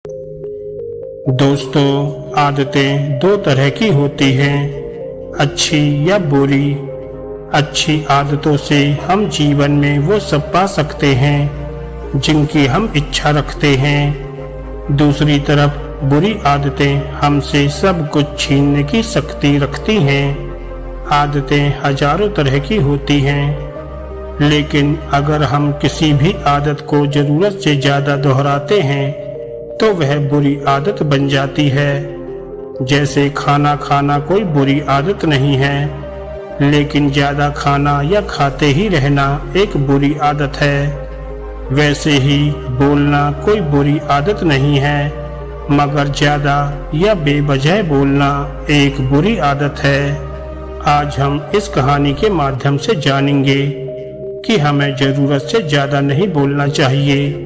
दोस्तों, आदतें दो तरह की होती हैं, अच्छी या बुरी। अच्छी आदतों से हम जीवन में वो सब पा सकते हैं जिनकी हम इच्छा रखते हैं। दूसरी तरफ बुरी आदतें हमसे सब कुछ छीनने की शक्ति रखती हैं। आदतें हजारों तरह की होती हैं, लेकिन अगर हम किसी भी आदत को जरूरत से ज्यादा दोहराते हैं तो वह बुरी आदत बन जाती है। जैसे खाना खाना कोई बुरी आदत नहीं है, लेकिन ज्यादा खाना या खाते ही रहना एक बुरी आदत है। वैसे ही बोलना कोई बुरी आदत नहीं है, मगर ज्यादा या बेवजह बोलना एक बुरी आदत है। आज हम इस कहानी के माध्यम से जानेंगे कि हमें जरूरत से ज्यादा नहीं बोलना चाहिए,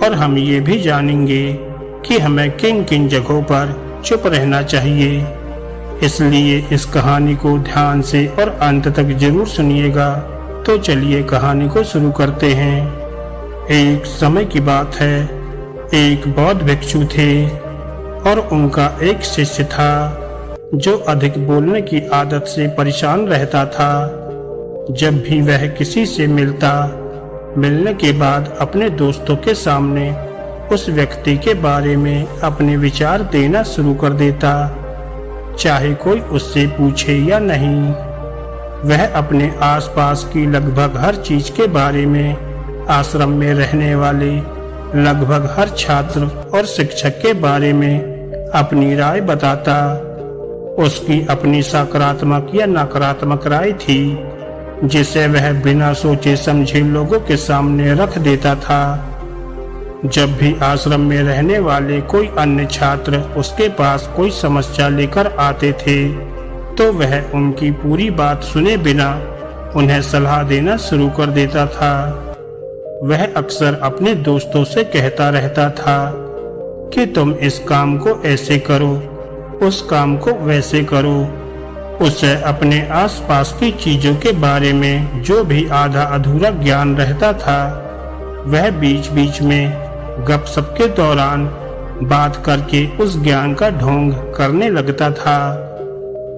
और हम ये भी जानेंगे कि हमें किन किन जगहों पर चुप रहना चाहिए। इसलिए इस कहानी को ध्यान से और अंत तक जरूर सुनिएगा। तो चलिए कहानी को शुरू करते हैं। एक समय की बात है, एक बौद्ध भिक्षु थे और उनका एक शिष्य था जो अधिक बोलने की आदत से परेशान रहता था। जब भी वह किसी से मिलने के बाद अपने दोस्तों के सामने उस व्यक्ति के बारे में अपने विचार देना शुरू कर देता, चाहे कोई उससे पूछे या नहीं। वह अपने आसपास की लगभग हर चीज के बारे में, आश्रम में रहने वाले लगभग हर छात्र और शिक्षक के बारे में अपनी राय बताता। उसकी अपनी सकारात्मक या नकारात्मक राय थी, जिसे वह बिना सोचे समझे लोगों के सामने रख देता था। जब भी आश्रम में रहने वाले कोई अन्य छात्र उसके पास कोई समस्या लेकर आते थे, तो वह उनकी पूरी बात सुने बिना उन्हें सलाह देना शुरू कर देता था। वह अक्सर अपने दोस्तों से कहता रहता था कि तुम इस काम को ऐसे करो, उस काम को वैसे करो। उसे अपने आसपास की चीजों के बारे में जो भी आधा अधूरा ज्ञान रहता था, वह बीच बीच में गपशप के दौरान बात करके उस ज्ञान का ढोंग करने लगता था।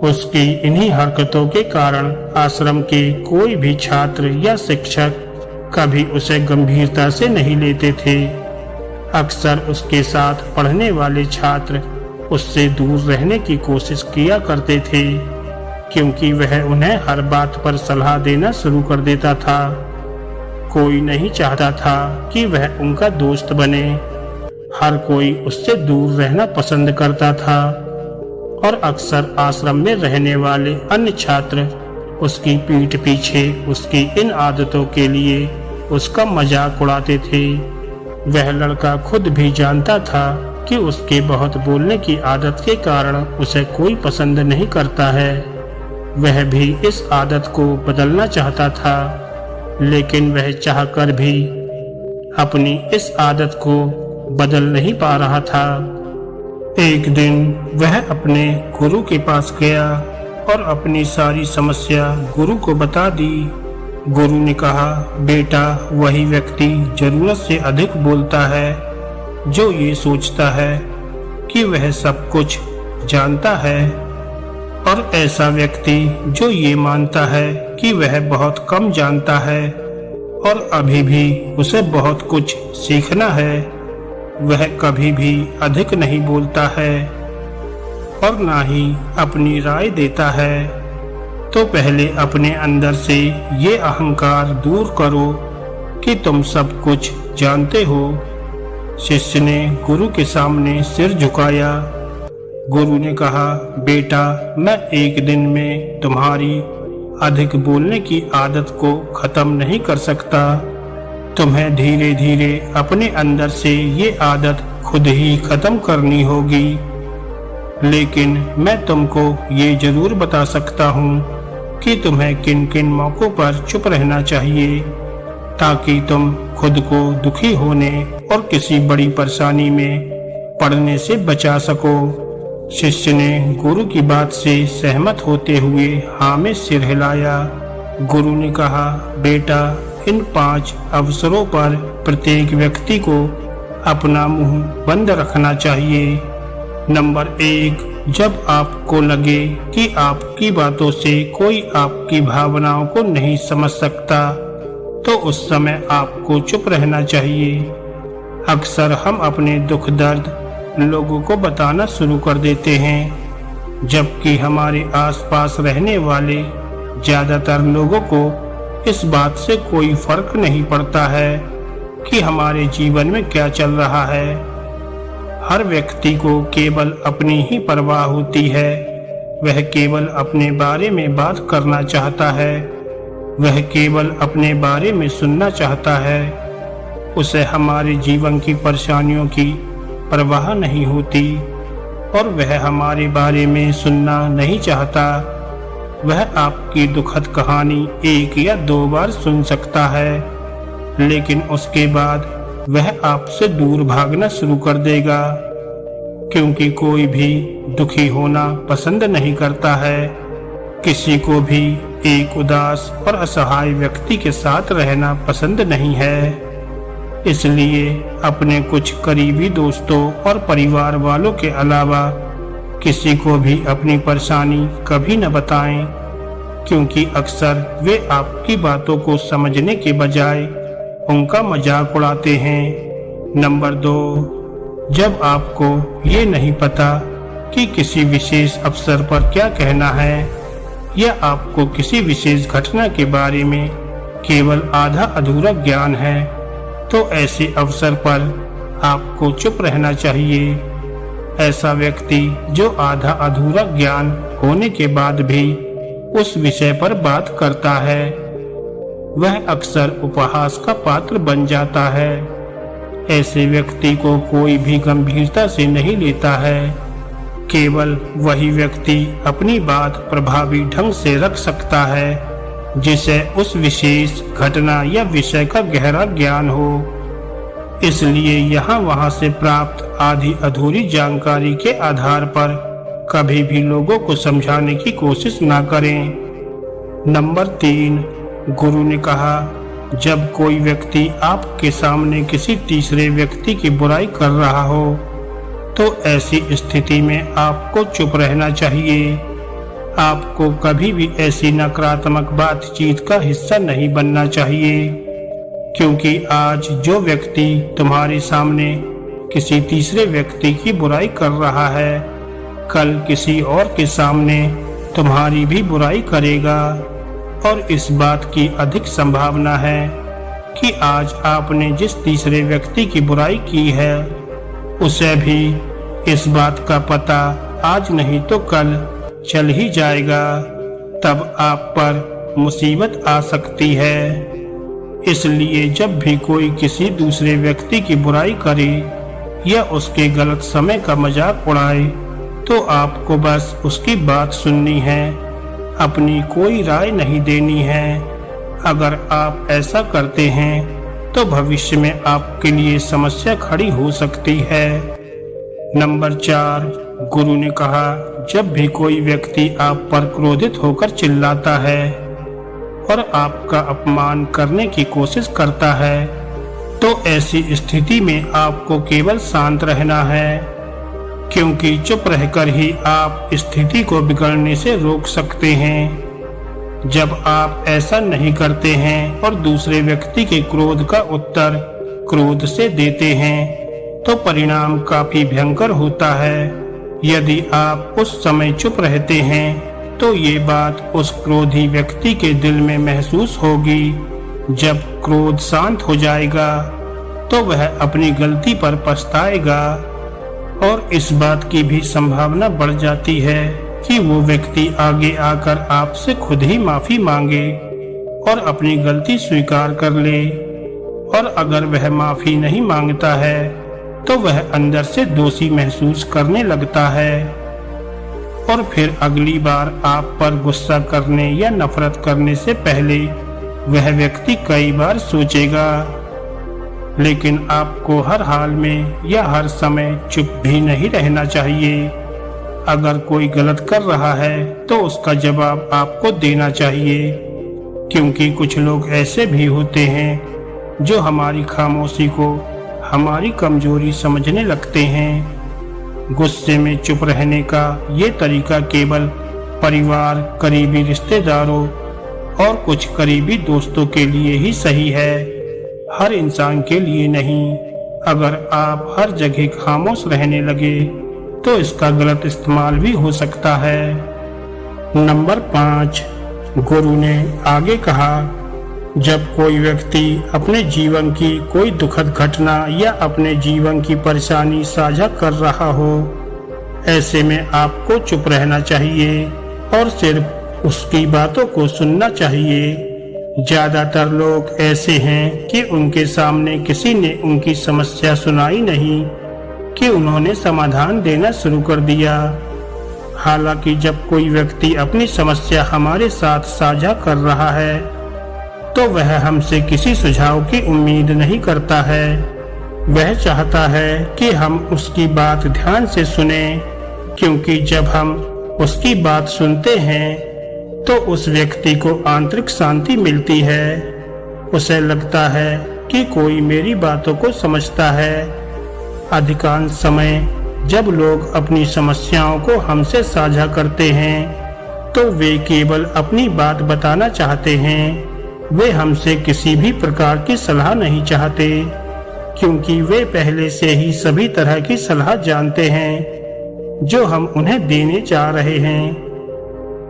उसकी इन्हीं हरकतों के कारण आश्रम के कोई भी छात्र या शिक्षक कभी उसे गंभीरता से नहीं लेते थे। अक्सर उसके साथ पढ़ने वाले छात्र उससे दूर रहने की कोशिश किया करते थे, क्योंकि वह उन्हें हर बात पर सलाह देना शुरू कर देता था। कोई नहीं चाहता था कि वह उनका दोस्त बने। हर कोई उससे दूर रहना पसंद करता था, और अक्सर आश्रम में रहने वाले अन्य छात्र उसकी पीठ पीछे उसकी इन आदतों के लिए उसका मजाक उड़ाते थे। वह लड़का खुद भी जानता था कि उसके बहुत बोलने की आदत के कारण उसे कोई पसंद नहीं करता है। वह भी इस आदत को बदलना चाहता था, लेकिन वह चाहकर भी अपनी इस आदत को बदल नहीं पा रहा था। एक दिन वह अपने गुरु के पास गया और अपनी सारी समस्या गुरु को बता दी। गुरु ने कहा, बेटा, वही व्यक्ति जरूरत से अधिक बोलता है जो ये सोचता है कि वह सब कुछ जानता है, और ऐसा व्यक्ति जो ये मानता है कि वह बहुत कम जानता है और अभी भी उसे बहुत कुछ सीखना है, वह कभी भी अधिक नहीं बोलता है और ना ही अपनी राय देता है। तो पहले अपने अंदर से ये अहंकार दूर करो कि तुम सब कुछ जानते हो। शिष्य ने गुरु के सामने सिर झुकाया। गुरु ने कहा, बेटा, मैं एक दिन में तुम्हारी अधिक बोलने की आदत को खत्म नहीं कर सकता। तुम्हें धीरे धीरे अपने अंदर से ये आदत खुद ही खत्म करनी होगी। लेकिन मैं तुमको ये जरूर बता सकता हूँ कि तुम्हें किन किन मौकों पर चुप रहना चाहिए, ताकि तुम खुद को दुखी होने और किसी बड़ी परेशानी में पड़ने से बचा सको। शिष्य ने गुरु की बात से सहमत होते हुए हाँ में सिर हिलाया। गुरु ने कहा, बेटा, इन 5 अवसरों पर प्रत्येक व्यक्ति को अपना मुंह बंद रखना चाहिए। नंबर 1, जब आपको लगे कि आपकी बातों से कोई आपकी भावनाओं को नहीं समझ सकता, तो उस समय आपको चुप रहना चाहिए। अक्सर हम अपने दुख दर्द लोगों को बताना शुरू कर देते हैं, जबकि हमारे आसपास रहने वाले ज्यादातर लोगों को इस बात से कोई फर्क नहीं पड़ता है कि हमारे जीवन में क्या चल रहा है। हर व्यक्ति को केवल अपनी ही परवाह होती है। वह केवल अपने बारे में बात करना चाहता है। वह केवल अपने बारे में सुनना चाहता है। उसे हमारे जीवन की परेशानियों की परवाह नहीं होती और वह हमारे बारे में सुनना नहीं चाहता। वह आपकी दुखद कहानी 1 या 2 बार सुन सकता है, लेकिन उसके बाद वह आपसे दूर भागना शुरू कर देगा, क्योंकि कोई भी दुखी होना पसंद नहीं करता है। किसी को भी एक उदास और असहाय व्यक्ति के साथ रहना पसंद नहीं है। इसलिए अपने कुछ करीबी दोस्तों और परिवार वालों के अलावा किसी को भी अपनी परेशानी कभी न बताएं, क्योंकि अक्सर वे आपकी बातों को समझने के बजाय उनका मजाक उड़ाते हैं। नंबर 2, जब आपको ये नहीं पता कि किसी विशेष अवसर पर क्या कहना है या आपको किसी विशेष घटना के बारे में केवल आधा अधूरा ज्ञान है, तो ऐसे अवसर पर आपको चुप रहना चाहिए। ऐसा व्यक्ति जो आधा अधूरा ज्ञान होने के बाद भी उस विषय पर बात करता है, वह अक्सर उपहास का पात्र बन जाता है। ऐसे व्यक्ति को कोई भी गंभीरता से नहीं लेता है। केवल वही व्यक्ति अपनी बात प्रभावी ढंग से रख सकता है जिसे उस विशेष घटना या विषय का गहरा ज्ञान हो। इसलिए यहाँ वहाँ से प्राप्त आधी अधूरी जानकारी के आधार पर कभी भी लोगों को समझाने की कोशिश ना करें। नंबर 3, गुरु ने कहा, जब कोई व्यक्ति आपके सामने किसी तीसरे व्यक्ति की बुराई कर रहा हो, तो ऐसी स्थिति में आपको चुप रहना चाहिए। आपको कभी भी ऐसी नकारात्मक बातचीत का हिस्सा नहीं बनना चाहिए, क्योंकि आज जो व्यक्ति तुम्हारे सामने किसी तीसरे व्यक्ति की बुराई कर रहा है, कल किसी और के सामने तुम्हारी भी बुराई करेगा। और इस बात की अधिक संभावना है कि आज आपने जिस तीसरे व्यक्ति की बुराई की है, उसे भी इस बात का पता आज नहीं तो कल चल ही जाएगा। तब आप पर मुसीबत आ सकती है। इसलिए जब भी कोई किसी दूसरे व्यक्ति की बुराई करे या उसके गलत समय का मजाक उड़ाए, तो आपको बस उसकी बात सुननी है, अपनी कोई राय नहीं देनी है। अगर आप ऐसा करते हैं तो भविष्य में आपके लिए समस्या खड़ी हो सकती है। नंबर 4, गुरु ने कहा, जब भी कोई व्यक्ति आप पर क्रोधित होकर चिल्लाता है और आपका अपमान करने की कोशिश करता है, तो ऐसी स्थिति में आपको केवल शांत रहना है, क्योंकि चुप रहकर ही आप स्थिति को बिगड़ने से रोक सकते हैं। जब आप ऐसा नहीं करते हैं और दूसरे व्यक्ति के क्रोध का उत्तर क्रोध से देते हैं, तो परिणाम काफी भयंकर होता है। यदि आप उस समय चुप रहते हैं, तो ये बात उस क्रोधी व्यक्ति के दिल में महसूस होगी। जब क्रोध शांत हो जाएगा, तो वह अपनी गलती पर पछताएगा और इस बात की भी संभावना बढ़ जाती है कि वो व्यक्ति आगे आकर आपसे खुद ही माफी मांगे और अपनी गलती स्वीकार कर ले। और अगर वह माफी नहीं मांगता है, तो वह अंदर से दोषी महसूस करने लगता है और फिर अगली बार आप पर गुस्सा करने या नफरत करने से पहले वह व्यक्ति कई बार सोचेगा। लेकिन आपको हर हाल में या हर समय चुप भी नहीं रहना चाहिए। अगर कोई गलत कर रहा है तो उसका जवाब आपको देना चाहिए, क्योंकि कुछ लोग ऐसे भी होते हैं जो हमारी खामोशी को हमारी कमजोरी समझने लगते हैं। गुस्से में चुप रहने का ये तरीका केवल परिवार, करीबी रिश्तेदारों और कुछ करीबी दोस्तों के लिए ही सही है, हर इंसान के लिए नहीं। अगर आप हर जगह खामोश रहने लगे तो इसका गलत इस्तेमाल भी हो सकता है। नंबर 5, गुरु ने आगे कहा, जब कोई व्यक्ति अपने जीवन की कोई दुखद घटना या अपने जीवन की परेशानी साझा कर रहा हो, ऐसे में आपको चुप रहना चाहिए और सिर्फ उसकी बातों को सुनना चाहिए। ज्यादातर लोग ऐसे हैं कि उनके सामने किसी ने उनकी समस्या सुनाई नहीं कि उन्होंने समाधान देना शुरू कर दिया। हालांकि जब कोई व्यक्ति अपनी समस्या हमारे साथ साझा कर रहा है तो वह हमसे किसी सुझाव की उम्मीद नहीं करता है। वह चाहता है कि हम उसकी बात ध्यान से सुनें, क्योंकि जब हम उसकी बात सुनते हैं तो उस व्यक्ति को आंतरिक शांति मिलती है। उसे लगता है कि कोई मेरी बातों को समझता है। अधिकांश समय जब लोग अपनी समस्याओं को हमसे साझा करते हैं तो वे केवल अपनी बात बताना चाहते हैं। वे हमसे किसी भी प्रकार की सलाह नहीं चाहते, क्योंकि वे पहले से ही सभी तरह की सलाह जानते हैं जो हम उन्हें देने जा रहे हैं।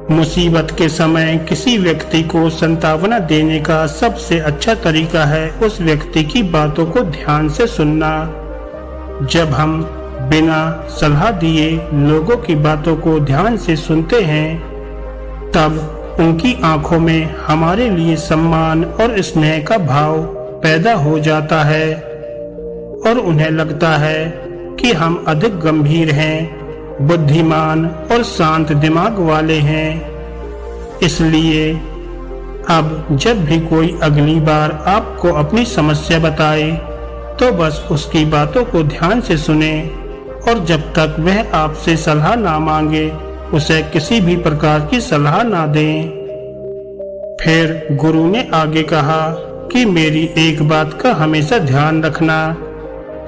मुसीबत के समय किसी व्यक्ति को सांत्वना देने का सबसे अच्छा तरीका है उस व्यक्ति की बातों को ध्यान से सुनना। जब हम बिना सलाह दिए लोगों की बातों को ध्यान से सुनते हैं, तब उनकी आंखों में हमारे लिए सम्मान और स्नेह का भाव पैदा हो जाता है और उन्हें लगता है कि हम अधिक गंभीर हैं, बुद्धिमान और शांत दिमाग वाले हैं। इसलिए अब जब भी कोई अगली बार आपको अपनी समस्या बताए तो बस उसकी बातों को ध्यान से सुने और जब तक वह आपसे सलाह ना मांगे उसे किसी भी प्रकार की सलाह ना दें। फिर गुरु ने आगे कहा कि मेरी एक बात का हमेशा ध्यान रखना,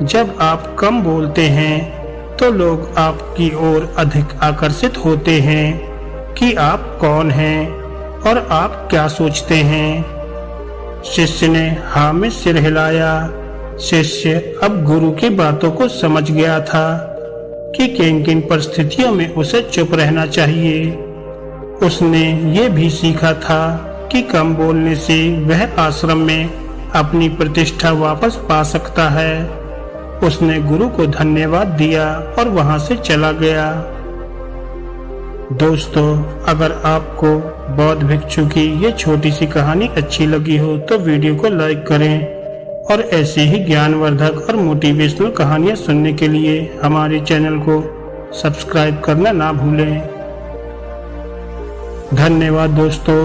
जब आप कम बोलते हैं तो लोग आपकी ओर अधिक आकर्षित होते हैं कि आप कौन हैं और आप क्या सोचते हैं। शिष्य ने हाँ में सिर हिलाया। शिष्य अब गुरु की बातों को समझ गया था कि किन किन परिस्थितियों में उसे चुप रहना चाहिए। उसने ये भी सीखा था कि कम बोलने से वह आश्रम में अपनी प्रतिष्ठा वापस पा सकता है। उसने गुरु को धन्यवाद दिया और वहां से चला गया। दोस्तों, अगर आपको बौद्ध भिक्षु की ये छोटी सी कहानी अच्छी लगी हो तो वीडियो को लाइक करें और ऐसे ही ज्ञानवर्धक और मोटिवेशनल कहानियां सुनने के लिए हमारे चैनल को सब्सक्राइब करना ना भूलें। धन्यवाद दोस्तों।